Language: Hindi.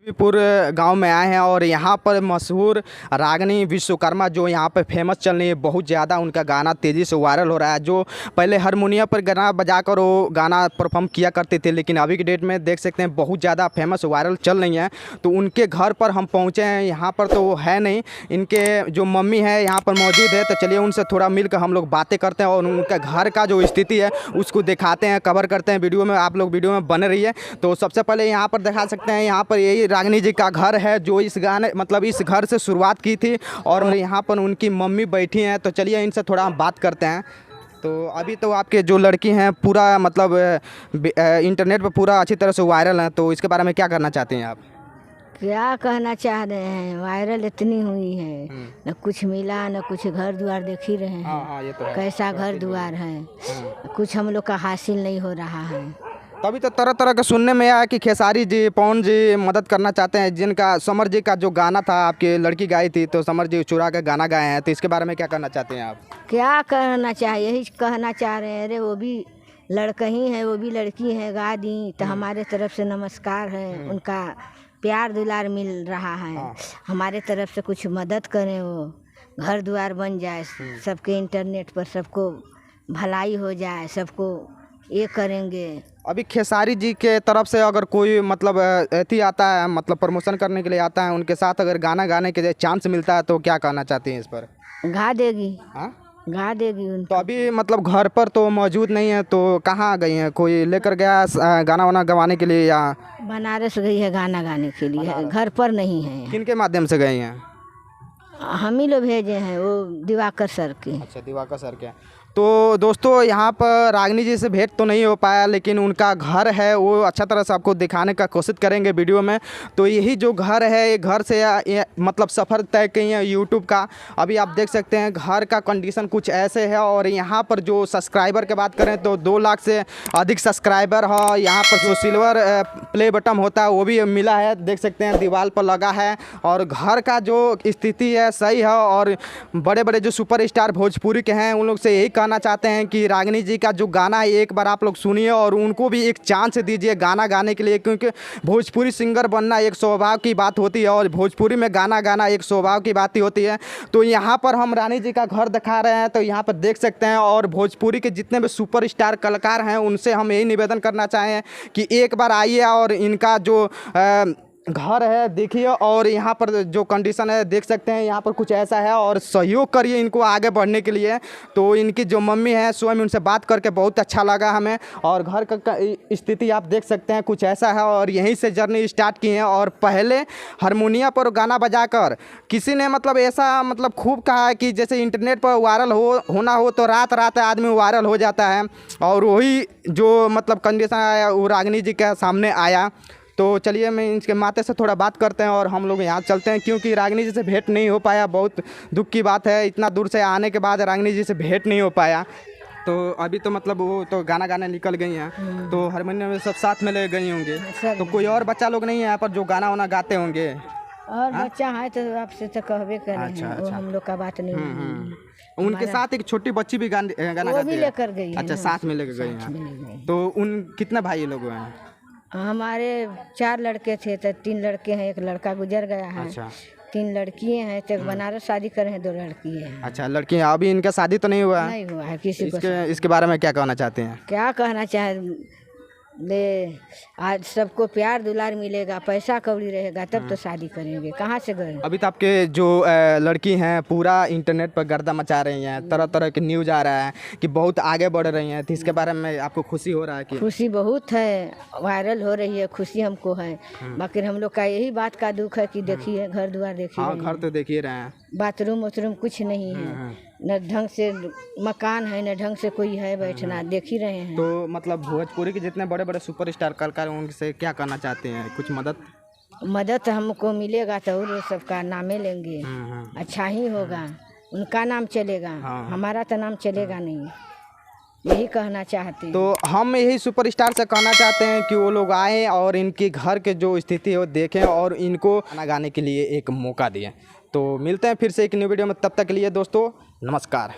देवीपुर गांव में आए हैं और यहाँ पर मशहूर रागिनी विश्वकर्मा जो यहाँ पर फेमस चल रही है, बहुत ज़्यादा उनका गाना तेज़ी से वायरल हो रहा है। जो पहले हारमोनियम पर गाना बजाकर वो गाना परफॉर्म किया करते थे, लेकिन अभी की डेट में देख सकते हैं बहुत ज़्यादा फेमस वायरल चल रही हैं। तो उनके घर पर हम पहुँचे हैं। यहाँ पर तो वो है नहीं, इनके जो मम्मी है यहाँ पर मौजूद है। तो चलिए उनसे थोड़ा मिलकर हम लोग बातें करते हैं और उनके घर का जो स्थिति है उसको दिखाते हैं, कवर करते हैं वीडियो में। आप लोग वीडियो में बने रहिए। तो सबसे पहले यहाँ पर दिखा सकते हैं, यहाँ पर यही रागिनी जी का घर है जो इस गाने मतलब इस घर से शुरुआत की थी और यहाँ पर उनकी मम्मी बैठी हैं। तो चलिए इनसे थोड़ा हम बात करते हैं। तो अभी तो आपके जो लड़की हैं पूरा मतलब इंटरनेट पर पूरा अच्छी तरह से वायरल है, तो इसके बारे में क्या करना चाहते हैं आप? क्या कहना चाह रहे हैं, वायरल इतनी हुई है, न कुछ मिला न कुछ, घर द्वार देख ही रहे हैं। हाँ, ये तो है। कैसा घर द्वार है, कुछ हम लोग का हासिल नहीं हो रहा है। तभी तो तरह तरह का सुनने में आया कि खेसारी जी, पवन जी मदद करना चाहते हैं, जिनका समर जी का जो गाना था आपकी लड़की गाई थी, तो समर जी चुरा के गाना गाए हैं। तो इसके बारे में क्या करना चाहते हैं आप? क्या कहना चाहिए, यही कहना चाह रहे हैं। अरे वो भी लड़का ही है, वो भी लड़की है, गा दी तो हमारे तरफ से नमस्कार है। उनका प्यार दुलार मिल रहा है, हमारे तरफ से कुछ मदद करें, वो घर द्वार बन जाए, सबके इंटरनेट पर सबको भलाई हो जाए, सबको ये करेंगे। अभी खेसारी जी के तरफ से अगर कोई मतलब ऐसी आता है, मतलब प्रमोशन करने के लिए आता है, उनके साथ अगर गाना गाने के लिए चांस मिलता है तो क्या कहना चाहती हैं इस पर? गा देगी। हाँ, गा देगी उनको। तो अभी मतलब घर पर तो मौजूद नहीं है, तो कहाँ गई हैं? कोई लेकर गया गाना वाना गवाने के लिए या? बनारस गई है गाना गाने के लिए, घर पर नहीं है। किनके माध्यम से गई हैं? हम ही लोग भेजे हैं, वो दिवाकर सर के। अच्छा, दिवाकर सर के। तो दोस्तों यहाँ पर रागिनी जी से भेंट तो नहीं हो पाया, लेकिन उनका घर है वो अच्छा तरह से आपको दिखाने का कोशिश करेंगे वीडियो में। तो यही जो घर है, ये घर से ये मतलब सफ़र तय किए हैं यूट्यूब का। अभी आप देख सकते हैं घर का कंडीशन कुछ ऐसे है। और यहाँ पर जो सब्सक्राइबर की बात करें तो 2 लाख से अधिक सब्सक्राइबर है। यहाँ पर जो सिल्वर प्ले बटन होता है वो भी मिला है, देख सकते हैं दीवार पर लगा है। और घर का जो स्थिति है सही है। और बड़े बड़े जो सुपर स्टार भोजपुरी के हैं उन लोग से यही कहना चाहते हैं कि रागिनी जी का जो गाना है एक बार आप लोग सुनिए और उनको भी एक चांस दीजिए गाना गाने के लिए, क्योंकि भोजपुरी सिंगर बनना एक स्वभाव की बात होती है और भोजपुरी में गाना गाना एक स्वभाव की बात ही होती है। तो यहाँ पर हम रानी जी का घर दिखा रहे हैं, तो यहाँ पर देख सकते हैं। और भोजपुरी के जितने भी सुपर स्टार कलाकार हैं उनसे हम यही निवेदन करना चाहें कि एक बार आइए और इनका जो घर है देखिए। और यहाँ पर जो कंडीशन है देख सकते हैं, यहाँ पर कुछ ऐसा है। और सहयोग करिए इनको आगे बढ़ने के लिए। तो इनकी जो मम्मी है स्वयं उनसे बात करके बहुत अच्छा लगा हमें। और घर का स्थिति आप देख सकते हैं कुछ ऐसा है। और यहीं से जर्नी स्टार्ट की है। और पहले हारमोनियम पर गाना बजाकर किसी ने मतलब ऐसा मतलब खूब कहा है कि जैसे इंटरनेट पर वायरल होना हो तो रात रात आदमी वायरल हो जाता है। और वही जो मतलब कंडीशन आया वो रागिनी जी के सामने आया। तो चलिए मैं इनके माते से थोड़ा बात करते हैं और हम लोग यहाँ चलते हैं, क्योंकि रागिनी जी से भेंट नहीं हो पाया। बहुत दुख की बात है, इतना दूर से आने के बाद रागिनी जी से भेंट नहीं हो पाया। तो अभी तो मतलब वो तो गाना गाने निकल गई हैं, तो हारमोनियम में सब साथ में ले गई होंगे। तो कोई और बच्चा लोग नहीं है यहाँ पर जो गाना वाना गाते होंगे? और बच्चा है तो आपसे तो कहबे करें। अच्छा, वो हम लोग का बात नहीं है। उनके साथ एक छोटी बच्ची भी गाना वो गाती भी है? लेकर गई है। अच्छा, साथ में लेकर गई हैं। तो उन कितने भाई लोग हैं? हमारे 4 लड़के थे, तो 3 लड़के हैं, एक लड़का गुजर गया है। अच्छा, 3 लड़कियां हैं, तो एक बनारस शादी करे हैं, 2 लड़की हैं। अच्छा, लड़कियाँ अभी इनका शादी तो नहीं हुआ है? नहीं हुआ है किसी को। इसके बारे में क्या कहना चाहते हैं? क्या कहना चाहे, ले आज सबको प्यार दुलार मिलेगा, पैसा कौड़ी रहेगा तब तो शादी करेंगे, कहाँ से गए? अभी तो आपके जो लड़की हैं पूरा इंटरनेट पर गर्दा मचा रही हैं, तरह तरह के न्यूज़ आ रहा है कि बहुत आगे बढ़ रही हैं। तो इसके बारे में आपको खुशी हो रहा है कि? खुशी बहुत है, वायरल हो रही है, खुशी हमको है। बाकी हम लोग का यही बात का दुख है कि देखिए घर द्वार देखिए। हाँ, घर तो देख ही रहे हैं, बाथरूम वाथरूम कुछ नहीं है, न ढंग से मकान है, न ढंग से कोई है बैठना, देख ही रहे हैं। तो मतलब भोजपुरी के जितने बड़े बड़े सुपर स्टार कलाकार हैं उनसे क्या करना चाहते हैं? कुछ मदद हमको मिलेगा तो और सबका नामे लेंगे, अच्छा ही होगा, उनका नाम चलेगा। हमारा तो नाम चलेगा नहीं, यही कहना चाहते हैं। तो हम यही सुपरस्टार से कहना चाहते हैं कि वो लोग आएँ और इनके घर के जो स्थिति है वो देखें और इनको गाना गाने के लिए एक मौका दें। तो मिलते हैं फिर से एक न्यू वीडियो में, तब तक के लिए दोस्तों नमस्कार।